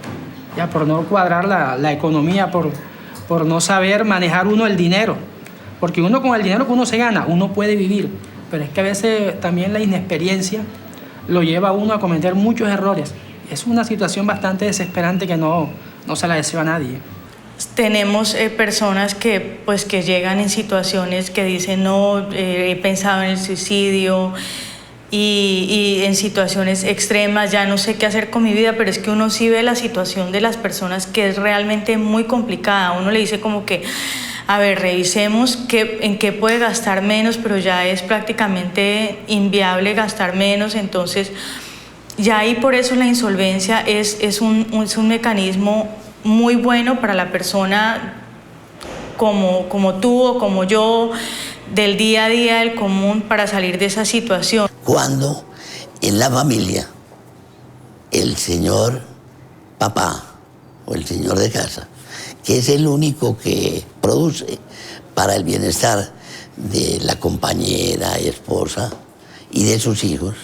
Speaker 19: ya por no cuadrar la economía, por no saber manejar uno el dinero. Porque uno con el dinero que uno se gana, uno puede vivir, pero es que a veces también la inexperiencia lo lleva a uno a cometer muchos errores. Es una situación bastante desesperante que no se la deseo a nadie.
Speaker 1: Tenemos personas que llegan en situaciones que dicen, no, he pensado en el suicidio y en situaciones extremas, ya no sé qué hacer con mi vida, pero es que uno sí ve la situación de las personas que es realmente muy complicada. Uno le dice como que, a ver, revisemos en qué puede gastar menos, pero ya es prácticamente inviable gastar menos, entonces ya ahí por eso la insolvencia es un mecanismo muy bueno para la persona como tú o como yo, del día a día, del común, para salir de esa situación.
Speaker 22: Cuando en la familia el señor papá o el señor de casa, que es el único que produce para el bienestar de la compañera, esposa y de sus hijos,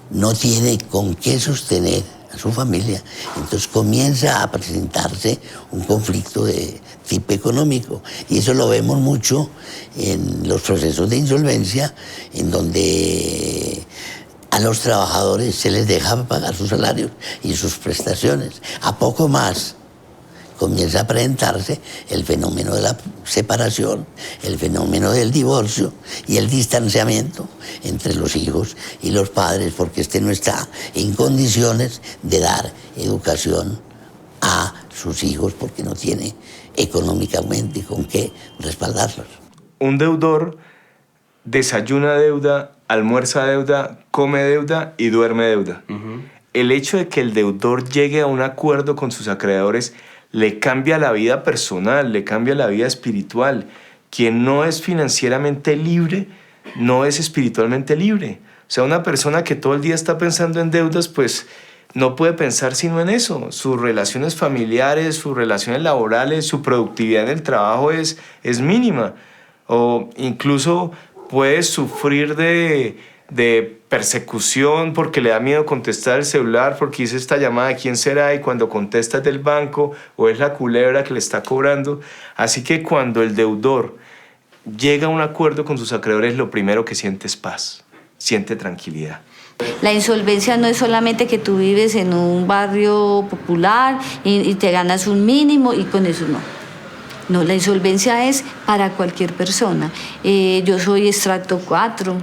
Speaker 22: no tiene con qué sostener a su familia, entonces comienza a presentarse un conflicto de tipo económico, y eso lo vemos mucho en los procesos de insolvencia, en donde a los trabajadores se les deja pagar sus salarios y sus prestaciones. A poco más comienza a presentarse el fenómeno de la separación, el fenómeno del divorcio y el distanciamiento entre los hijos y los padres, porque no está en condiciones de dar educación a sus hijos, porque no tiene económicamente con qué respaldarlos.
Speaker 13: Un deudor desayuna deuda, almuerza deuda, come deuda y duerme deuda. El hecho de que el deudor llegue a un acuerdo con sus acreedores le cambia la vida personal, le cambia la vida espiritual. Quien no es financieramente libre, no es espiritualmente libre. O sea, una persona que todo el día está pensando en deudas, pues no puede pensar sino en eso. Sus relaciones familiares, sus relaciones laborales, su productividad en el trabajo es mínima. O incluso puede sufrir de persecución porque le da miedo contestar el celular, porque hice esta llamada, ¿quién será? Y cuando contesta es del banco o es la culebra que le está cobrando. Así que cuando el deudor llega a un acuerdo con sus acreedores, lo primero que siente es paz, siente tranquilidad.
Speaker 20: La insolvencia no es solamente que tú vives en un barrio popular y te ganas un mínimo y con eso no. No, la insolvencia es para cualquier persona. Yo soy estrato 4,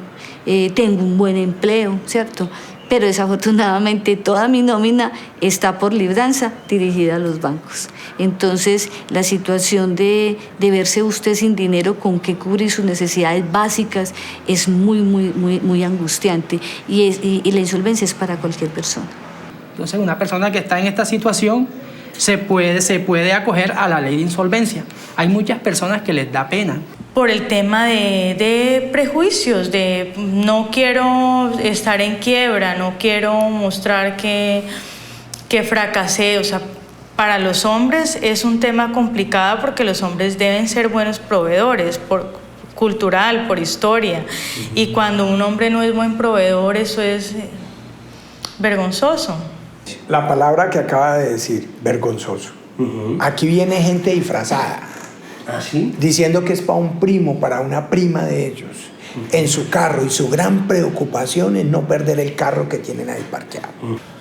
Speaker 20: tengo un buen empleo, ¿cierto? Pero desafortunadamente toda mi nómina está por libranza dirigida a los bancos. Entonces, la situación de verse usted sin dinero con qué cubrir sus necesidades básicas es muy angustiante. Y la insolvencia es para cualquier persona.
Speaker 19: Entonces, una persona que está en esta situación se puede acoger a la ley de insolvencia. Hay muchas personas que les da pena.
Speaker 1: Por el tema de prejuicios, de no quiero estar en quiebra, no quiero mostrar que fracasé. O sea, para los hombres es un tema complicado porque los hombres deben ser buenos proveedores, por cultural, por historia. Y cuando un hombre no es buen proveedor, eso es vergonzoso.
Speaker 6: La palabra que acaba de decir, vergonzoso. Aquí viene gente disfrazada.
Speaker 8: ¿Ah, sí?
Speaker 6: Diciendo que es para un primo, para una prima de ellos, en su carro, y su gran preocupación es no perder el carro que tienen ahí parqueado.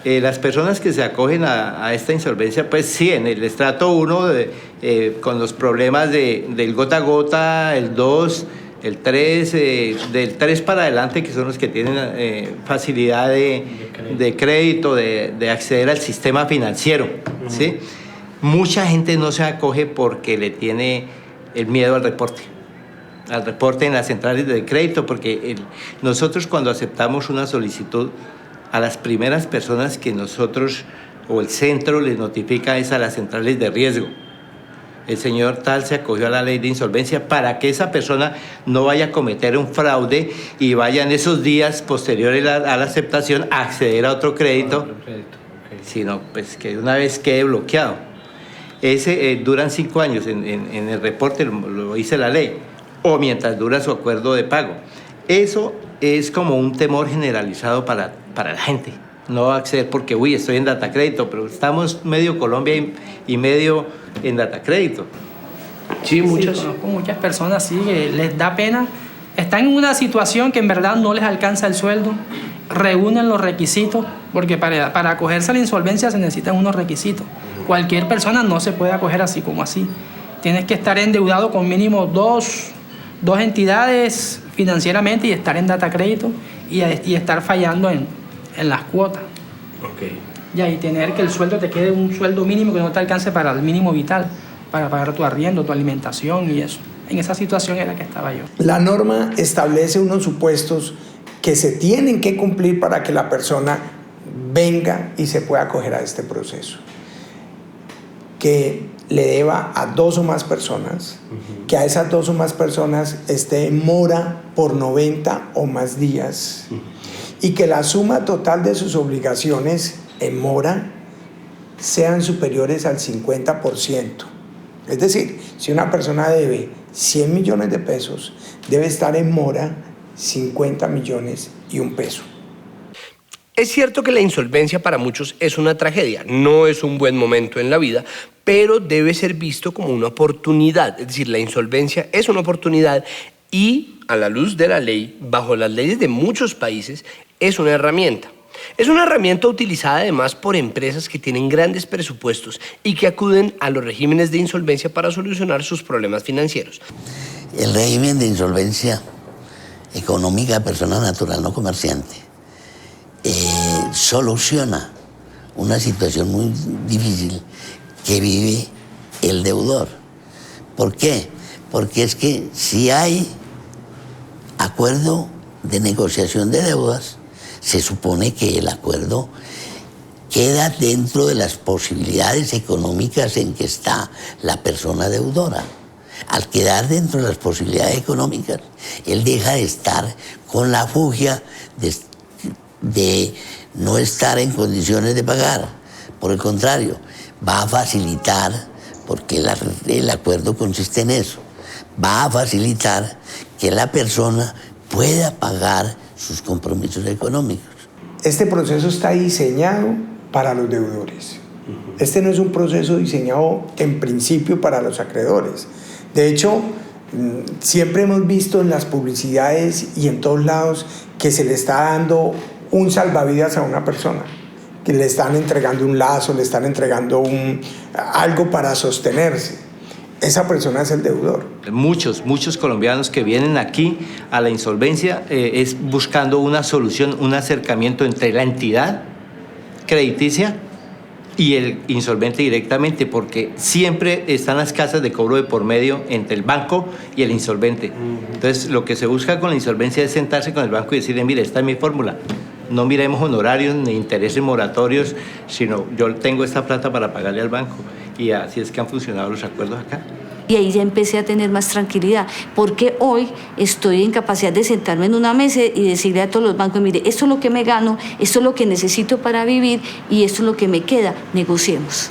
Speaker 10: Las personas que se acogen a esta insolvencia, pues sí, en el estrato 1, con los problemas del gota a gota, el 2, el 3, del 3 para adelante, que son los que tienen facilidad de crédito, de acceder al sistema financiero, ¿sí? Mucha gente no se acoge porque le tiene el miedo al reporte en las centrales de crédito, porque nosotros cuando aceptamos una solicitud, a las primeras personas que nosotros o el centro les notifica es a las centrales de riesgo. El señor tal se acogió a la ley de insolvencia para que esa persona no vaya a cometer un fraude y vaya en esos días posteriores a la aceptación a acceder a otro crédito, sino pues que una vez quede bloqueado. Duran 5 años, en el reporte lo dice la ley, o mientras dura su acuerdo de pago. Eso es como un temor generalizado para la gente. No va a acceder porque, estoy en Datacrédito, pero estamos medio Colombia y medio en Datacrédito.
Speaker 19: Sí, conozco muchas personas, sí, que les da pena. Están en una situación que en verdad no les alcanza el sueldo reúnen los requisitos, porque para acogerse a la insolvencia se necesitan unos requisitos. Cualquier persona no se puede acoger así como así. Tienes que estar endeudado con mínimo dos entidades financieramente y estar en data crédito y estar fallando en las cuotas.
Speaker 8: Okay.
Speaker 19: Y tener que el sueldo te quede un sueldo mínimo que no te alcance para el mínimo vital, para pagar tu arriendo, tu alimentación y eso. En esa situación era que estaba yo.
Speaker 6: La norma establece unos supuestos que se tienen que cumplir para que la persona venga y se pueda acoger a este proceso. Que le deba a 2 o más personas, que a esas 2 o más personas esté en mora por 90 o más días, y que la suma total de sus obligaciones en mora sean superiores al 50%. Es decir, si una persona debe 100 millones de pesos, debe estar en mora 50 millones y un peso.
Speaker 8: Es cierto que la insolvencia para muchos es una tragedia, no es un buen momento en la vida, pero debe ser visto como una oportunidad. Es decir, la insolvencia es una oportunidad y, a la luz de la ley, bajo las leyes de muchos países, es una herramienta. Es una herramienta utilizada además por empresas que tienen grandes presupuestos y que acuden a los regímenes de insolvencia para solucionar sus problemas financieros.
Speaker 22: El régimen de insolvencia económica, persona natural no comerciante, soluciona una situación muy difícil que vive el deudor. ¿Por qué? Porque es que si hay acuerdo de negociación de deudas, se supone que el acuerdo queda dentro de las posibilidades económicas en que está la persona deudora. Al quedar dentro de las posibilidades económicas, él deja de estar con la fugia de no estar en condiciones de pagar. Por el contrario, va a facilitar, porque el acuerdo consiste en eso, va a facilitar que la persona pueda pagar sus compromisos económicos.
Speaker 6: Este proceso está diseñado para los deudores. Este no es un proceso diseñado en principio para los acreedores. De hecho, siempre hemos visto en las publicidades y en todos lados que se le está dando un salvavidas a una persona, que le están entregando un lazo, le están entregando algo para sostenerse. Esa persona es el deudor.
Speaker 10: Muchos colombianos que vienen aquí a la insolvencia es buscando una solución, un acercamiento entre la entidad crediticia y el insolvente directamente, porque siempre están las casas de cobro de por medio entre el banco y el insolvente. Entonces, lo que se busca con la insolvencia es sentarse con el banco y decirle, mire, esta es mi fórmula. No miremos honorarios ni intereses moratorios, sino yo tengo esta plata para pagarle al banco. Y así es que han funcionado los acuerdos acá.
Speaker 20: Y ahí ya empecé a tener más tranquilidad, porque hoy estoy en capacidad de sentarme en una mesa y decirle a todos los bancos, mire, esto es lo que me gano, esto es lo que necesito para vivir y esto es lo que me queda, negociemos.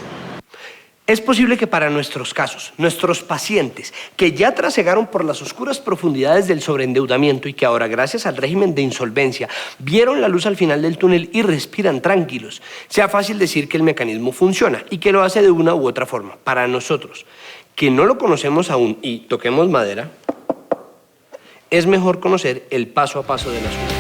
Speaker 8: Es posible que para nuestros casos, nuestros pacientes, que ya trasegaron por las oscuras profundidades del sobreendeudamiento y que ahora, gracias al régimen de insolvencia, vieron la luz al final del túnel y respiran tranquilos, sea fácil decir que el mecanismo funciona y que lo hace de una u otra forma. Para nosotros, que no lo conocemos aún y toquemos madera, es mejor conocer el paso a paso del asunto.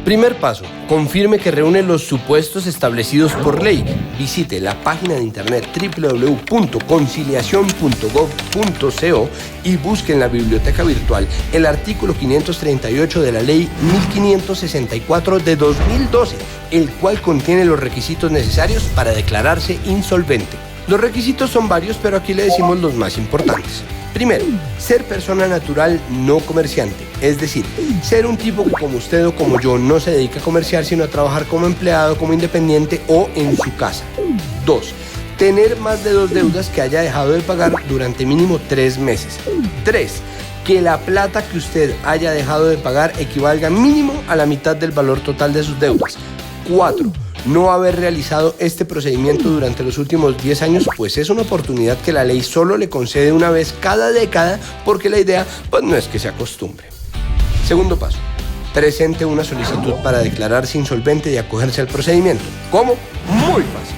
Speaker 8: Primer paso, confirme que reúne los supuestos establecidos por ley. Visite la página de internet www.conciliacion.gov.co y busque en la biblioteca virtual el artículo 538 de la ley 1564 de 2012, el cual contiene los requisitos necesarios para declararse insolvente. Los requisitos son varios, pero aquí le decimos los más importantes. Primero, ser persona natural no comerciante, es decir, ser un tipo que como usted o como yo no se dedica a comerciar, sino a trabajar como empleado, como independiente o en su casa. 2, tener más de 2 deudas que haya dejado de pagar durante mínimo 3 meses. 3, que la plata que usted haya dejado de pagar equivalga mínimo a la mitad del valor total de sus deudas. 4, no haber realizado este procedimiento durante los últimos 10 años, pues es una oportunidad que la ley solo le concede una vez cada década, porque la idea pues no es que se acostumbre. Segundo paso, presente una solicitud para declararse insolvente y acogerse al procedimiento. ¿Cómo? Muy fácil.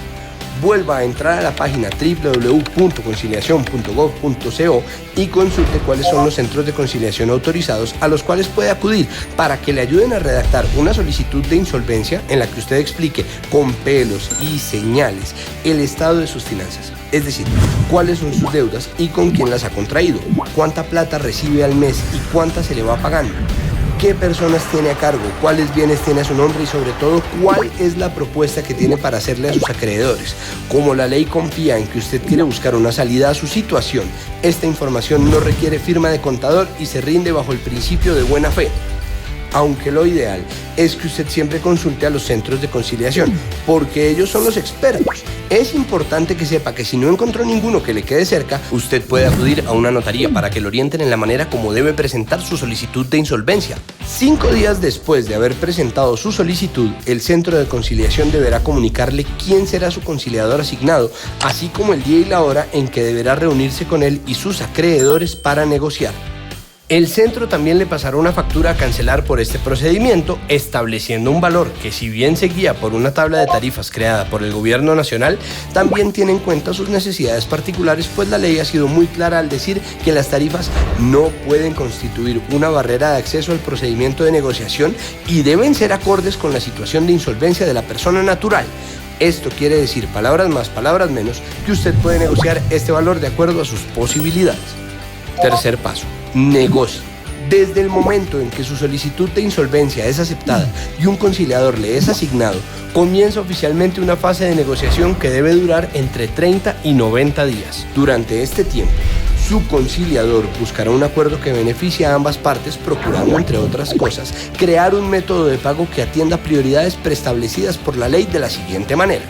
Speaker 8: vuelva a entrar a la página www.conciliacion.gov.co y consulte cuáles son los centros de conciliación autorizados a los cuales puede acudir para que le ayuden a redactar una solicitud de insolvencia en la que usted explique con pelos y señales el estado de sus finanzas. Es decir, cuáles son sus deudas y con quién las ha contraído, cuánta plata recibe al mes y cuánta se le va pagando, qué personas tiene a cargo, cuáles bienes tiene a su nombre y sobre todo cuál es la propuesta que tiene para hacerle a sus acreedores. Como la ley confía en que usted quiere buscar una salida a su situación, esta información no requiere firma de contador y se rinde bajo el principio de buena fe. Aunque lo ideal es que usted siempre consulte a los centros de conciliación, porque ellos son los expertos. Es importante que sepa que si no encontró ninguno que le quede cerca, usted puede acudir a una notaría para que lo orienten en la manera como debe presentar su solicitud de insolvencia. 5 días después de haber presentado su solicitud, el centro de conciliación deberá comunicarle quién será su conciliador asignado, así como el día y la hora en que deberá reunirse con él y sus acreedores para negociar. El centro también le pasará una factura a cancelar por este procedimiento, estableciendo un valor que, si bien se guía por una tabla de tarifas creada por el Gobierno Nacional, también tiene en cuenta sus necesidades particulares, pues la ley ha sido muy clara al decir que las tarifas no pueden constituir una barrera de acceso al procedimiento de negociación y deben ser acordes con la situación de insolvencia de la persona natural. Esto quiere decir, palabras más, palabras menos, que usted puede negociar este valor de acuerdo a sus posibilidades. Tercer paso. Negocie. Desde el momento en que su solicitud de insolvencia es aceptada y un conciliador le es asignado, comienza oficialmente una fase de negociación que debe durar entre 30 y 90 días. Durante este tiempo, su conciliador buscará un acuerdo que beneficie a ambas partes, procurando, entre otras cosas, crear un método de pago que atienda prioridades preestablecidas por la ley de la siguiente manera.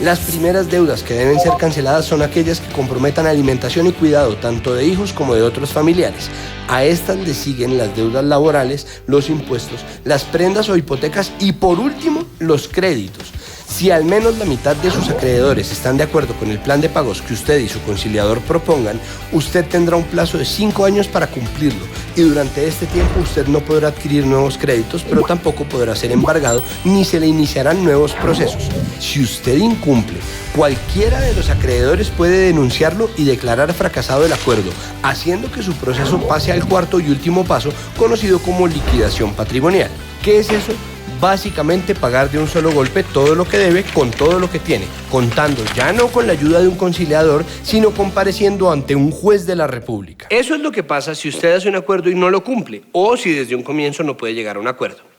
Speaker 8: Las primeras deudas que deben ser canceladas son aquellas que comprometan alimentación y cuidado tanto de hijos como de otros familiares. A estas le siguen las deudas laborales, los impuestos, las prendas o hipotecas y, por último, los créditos. Si al menos la mitad de sus acreedores están de acuerdo con el plan de pagos que usted y su conciliador propongan, usted tendrá un plazo de 5 años para cumplirlo y durante este tiempo usted no podrá adquirir nuevos créditos, pero tampoco podrá ser embargado ni se le iniciarán nuevos procesos. Si usted incumple, cualquiera de los acreedores puede denunciarlo y declarar fracasado el acuerdo, haciendo que su proceso pase al cuarto y último paso, conocido como liquidación patrimonial. ¿Qué es eso? Básicamente pagar de un solo golpe todo lo que debe con todo lo que tiene, contando ya no con la ayuda de un conciliador, sino compareciendo ante un juez de la República. Eso es lo que pasa si usted hace un acuerdo y no lo cumple, o si desde un comienzo no puede llegar a un acuerdo.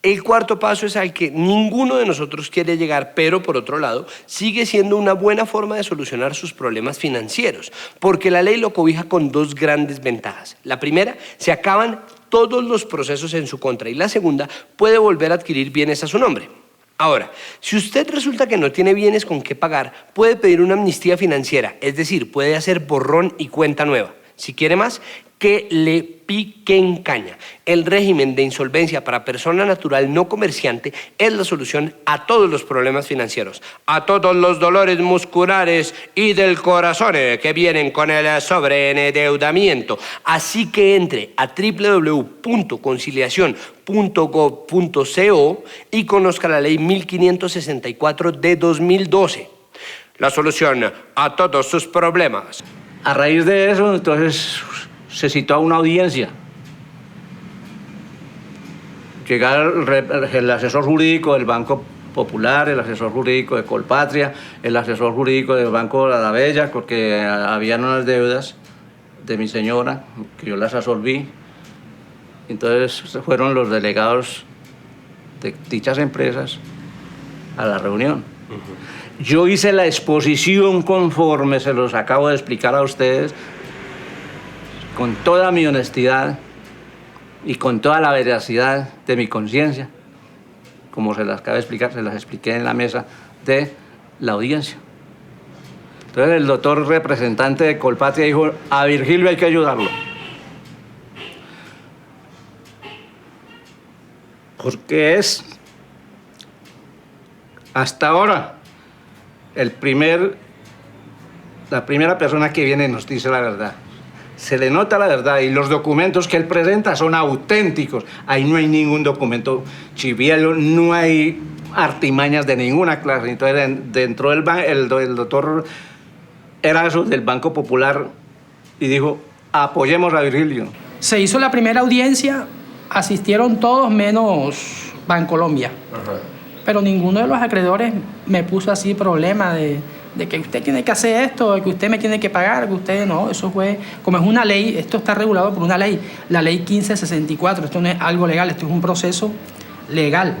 Speaker 8: El cuarto paso es al que ninguno de nosotros quiere llegar, pero por otro lado, sigue siendo una buena forma de solucionar sus problemas financieros, porque la ley lo cobija con 2 grandes ventajas. La primera, se acaban todos los procesos en su contra y la segunda, puede volver a adquirir bienes a su nombre. Ahora, si usted resulta que no tiene bienes con qué pagar, puede pedir una amnistía financiera, es decir, puede hacer borrón y cuenta nueva. Si quiere más, que le piquen caña. El régimen de insolvencia para persona natural no comerciante es la solución a todos los problemas financieros, a todos los dolores musculares y del corazón que vienen con el sobreendeudamiento. Así que entre a www.conciliacion.gov.co y conozca la ley 1564 de 2012. La solución a todos sus problemas.
Speaker 21: A raíz de eso, entonces, se citó a una audiencia. Llegar el asesor jurídico del Banco Popular, el asesor jurídico de Colpatria, el asesor jurídico del Banco La Bella, porque habían unas deudas de mi señora que yo las absorbí. Entonces fueron los delegados de dichas empresas a la reunión. Yo hice la exposición conforme se los acabo de explicar a ustedes, con toda mi honestidad y con toda la veracidad de mi conciencia, como se las acabo de explicar, se las expliqué en la mesa de la audiencia. Entonces el doctor representante de Colpatria dijo, a Virgilio hay que ayudarlo. Porque es, hasta ahora, la primera persona que viene y nos dice la verdad. se le nota la verdad y los documentos que él presenta son auténticos. Ahí no hay ningún documento chivielo, no hay artimañas de ninguna clase. Entonces, dentro del el doctor Erazo del Banco Popular y dijo, apoyemos a Virgilio.
Speaker 19: Se hizo la primera audiencia, asistieron todos menos Bancolombia. Pero ninguno de los acreedores me puso así problema de que usted tiene que hacer esto, de que usted me tiene que pagar, que usted no. Eso fue, como es una ley, esto está regulado por una ley, la ley 1564. Esto no es algo legal, esto es un proceso legal.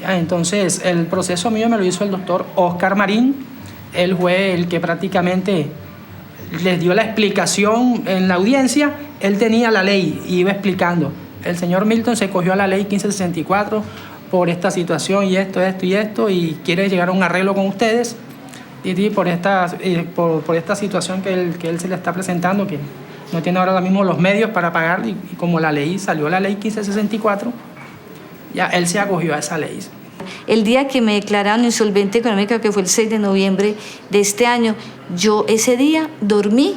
Speaker 19: Ya, entonces, el proceso mío me lo hizo el doctor Oscar Marín. Él fue el que prácticamente les dio la explicación en la audiencia. Él tenía la ley y iba explicando. El señor Milton se cogió a la ley 1564 por esta situación y esto, y quiere llegar a un arreglo con ustedes por esta situación que él se le está presentando, que no tiene ahora mismo los medios para pagar, y como la ley, salió la ley 1564, ya él se acogió a esa ley.
Speaker 20: El día que me declararon insolvente económica, que fue el 6 de noviembre de este año, yo ese día dormí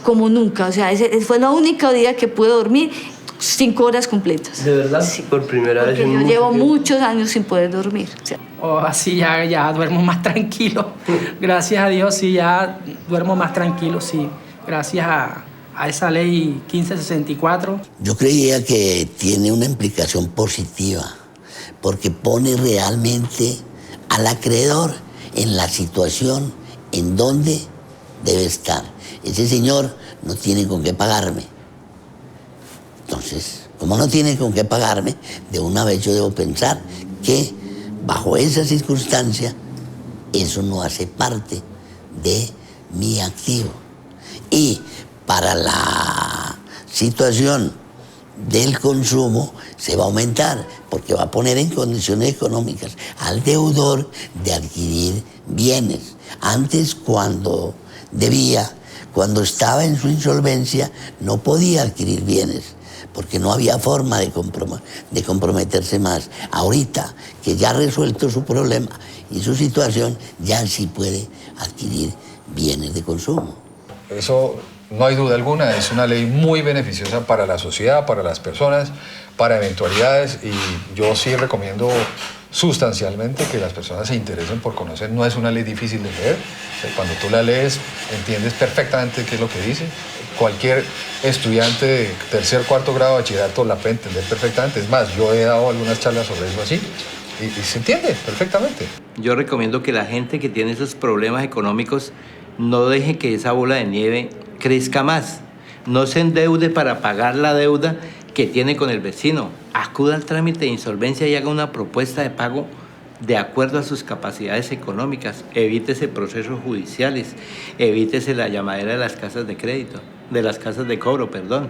Speaker 20: como nunca. O sea, ese fue el único día que pude dormir 5 horas completas.
Speaker 8: ¿De verdad?
Speaker 20: Sí.
Speaker 8: Por primera vez.
Speaker 20: Porque yo llevo muchos años sin poder dormir. O sea,
Speaker 19: así ya duermo más tranquilo. Gracias a Dios, sí, ya duermo más tranquilo, sí. Gracias a esa ley 1564.
Speaker 22: Yo creía que tiene una implicación positiva, porque pone realmente al acreedor en la situación en donde debe estar. Ese señor no tiene con qué pagarme. Entonces, como no tiene con qué pagarme, de una vez yo debo pensar que bajo esa circunstancia, eso no hace parte de mi activo. Y para la situación del consumo se va a aumentar, porque va a poner en condiciones económicas al deudor de adquirir bienes. Antes, cuando debía, cuando estaba en su insolvencia, no podía adquirir bienes, porque no había forma de comprometerse más. Ahorita, que ya ha resuelto su problema y su situación, ya sí puede adquirir bienes de consumo.
Speaker 14: Eso no hay duda alguna, es una ley muy beneficiosa para la sociedad, para las personas, para eventualidades, y yo sí recomiendo sustancialmente que las personas se interesen por conocer. No es una ley difícil de leer. Cuando tú la lees, entiendes perfectamente qué es lo que dice. Cualquier estudiante de tercer, cuarto grado de bachillerato la puede entender perfectamente. Es más, yo he dado algunas charlas sobre eso así y se entiende perfectamente.
Speaker 10: Yo recomiendo que la gente que tiene esos problemas económicos no deje que esa bola de nieve crezca más. No se endeude para pagar la deuda que tiene con el vecino. Acuda al trámite de insolvencia y haga una propuesta de pago de acuerdo a sus capacidades económicas. Evítese procesos judiciales, evítese la llamadera de las casas de crédito, de las casas de cobro, perdón.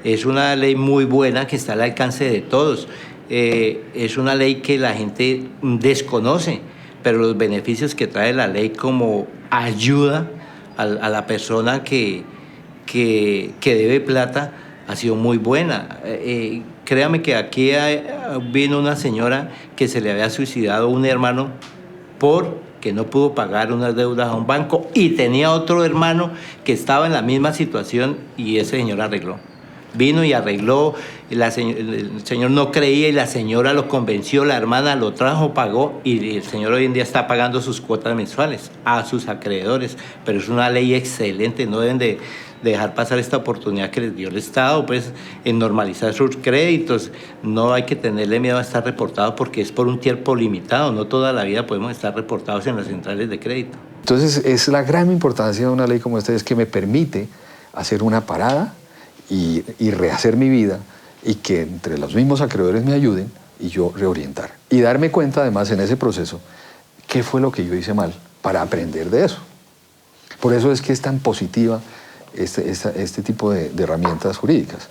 Speaker 10: Es una ley muy buena que está al alcance de todos. Es una ley que la gente desconoce, pero los beneficios que trae la ley como ayuda a la persona que debe plata ha sido muy buena. Créame que aquí vino una señora que se le había suicidado un hermano porque no pudo pagar unas deudas a un banco, y tenía otro hermano que estaba en la misma situación y ese señor arregló. Vino y arregló, el señor no creía y la señora lo convenció, la hermana lo trajo, pagó, y el señor hoy en día está pagando sus cuotas mensuales a sus acreedores. Pero es una ley excelente, no deben de dejar pasar esta oportunidad que les dio el Estado, pues, en normalizar sus créditos. No hay que tenerle miedo a estar reportados, porque es por un tiempo limitado, no toda la vida podemos estar reportados en las centrales de crédito.
Speaker 14: Entonces, es la gran importancia de una ley como esta, es que me permite hacer una parada y rehacer mi vida, y que entre los mismos acreedores me ayuden y yo reorientar. Y darme cuenta, además, en ese proceso, qué fue lo que yo hice mal, para aprender de eso. Por eso es que es tan positiva este tipo de herramientas jurídicas,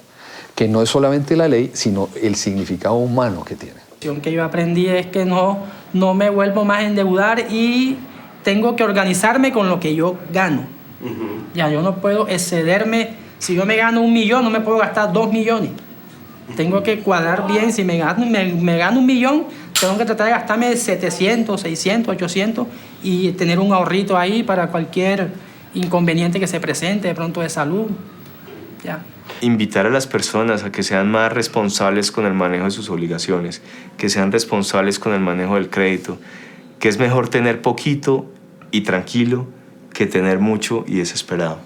Speaker 14: que no es solamente la ley, sino el significado humano que tiene.
Speaker 19: Lo que yo aprendí es que no me vuelvo más a endeudar, y tengo que organizarme con lo que yo gano. Ya, yo no puedo excederme. Si yo me gano 1 millón, no me puedo gastar 2 millones. Tengo que cuadrar bien. Si me gano 1 millón, tengo que tratar de gastarme 700, 600, 800 y tener un ahorrito ahí para cualquier inconveniente que se presente, de pronto de salud. Ya.
Speaker 13: Invitar a las personas a que sean más responsables con el manejo de sus obligaciones, que sean responsables con el manejo del crédito, que es mejor tener poquito y tranquilo que tener mucho y desesperado.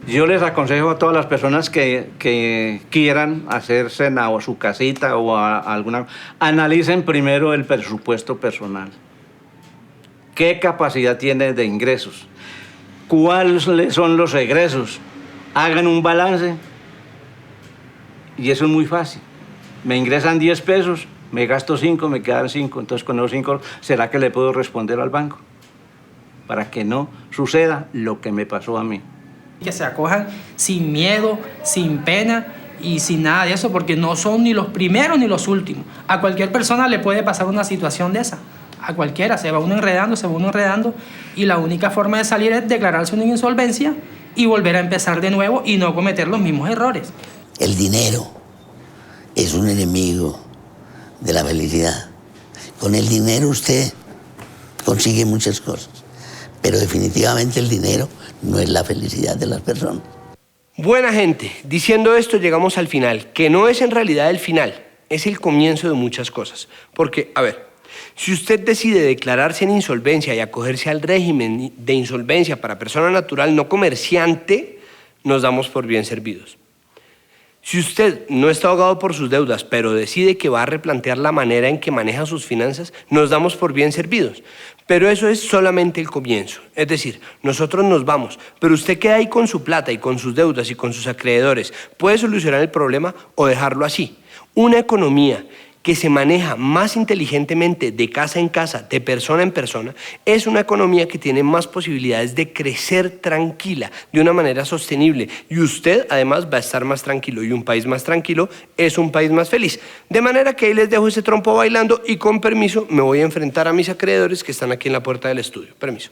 Speaker 21: Yo les aconsejo a todas las personas que quieran hacerse o su casita o alguna... Analicen primero el presupuesto personal. ¿Qué capacidad tiene de ingresos? ¿Cuáles son los egresos? Hagan un balance. Y eso es muy fácil. Me ingresan 10 pesos, me gasto 5, me quedan 5. Entonces con esos 5, ¿será que le puedo responder al banco? Para que no suceda lo que me pasó a mí.
Speaker 19: Que se acojan sin miedo, sin pena y sin nada de eso, porque no son ni los primeros ni los últimos. A cualquier persona le puede pasar una situación de esa. A cualquiera, se va uno enredando, y la única forma de salir es declararse una insolvencia y volver a empezar de nuevo y no cometer los mismos errores.
Speaker 22: El dinero es un enemigo de la felicidad. Con el dinero usted consigue muchas cosas, pero definitivamente el dinero no es la felicidad de las personas.
Speaker 8: Buena gente, diciendo esto llegamos al final, que no es en realidad el final, es el comienzo de muchas cosas. Porque, a ver, si usted decide declararse en insolvencia y acogerse al régimen de insolvencia para persona natural no comerciante, nos damos por bien servidos. Si usted no está ahogado por sus deudas, pero decide que va a replantear la manera en que maneja sus finanzas, nos damos por bien servidos. Pero eso es solamente el comienzo. Es decir, nosotros nos vamos, pero usted queda ahí con su plata y con sus deudas y con sus acreedores. Puede solucionar el problema o dejarlo así. Una economía que se maneja más inteligentemente de casa en casa, de persona en persona, es una economía que tiene más posibilidades de crecer tranquila, de una manera sostenible. Y usted, además, va a estar más tranquilo. Y un país más tranquilo es un país más feliz. De manera que ahí les dejo ese trompo bailando y con permiso me voy a enfrentar a mis acreedores que están aquí en la puerta del estudio. Permiso.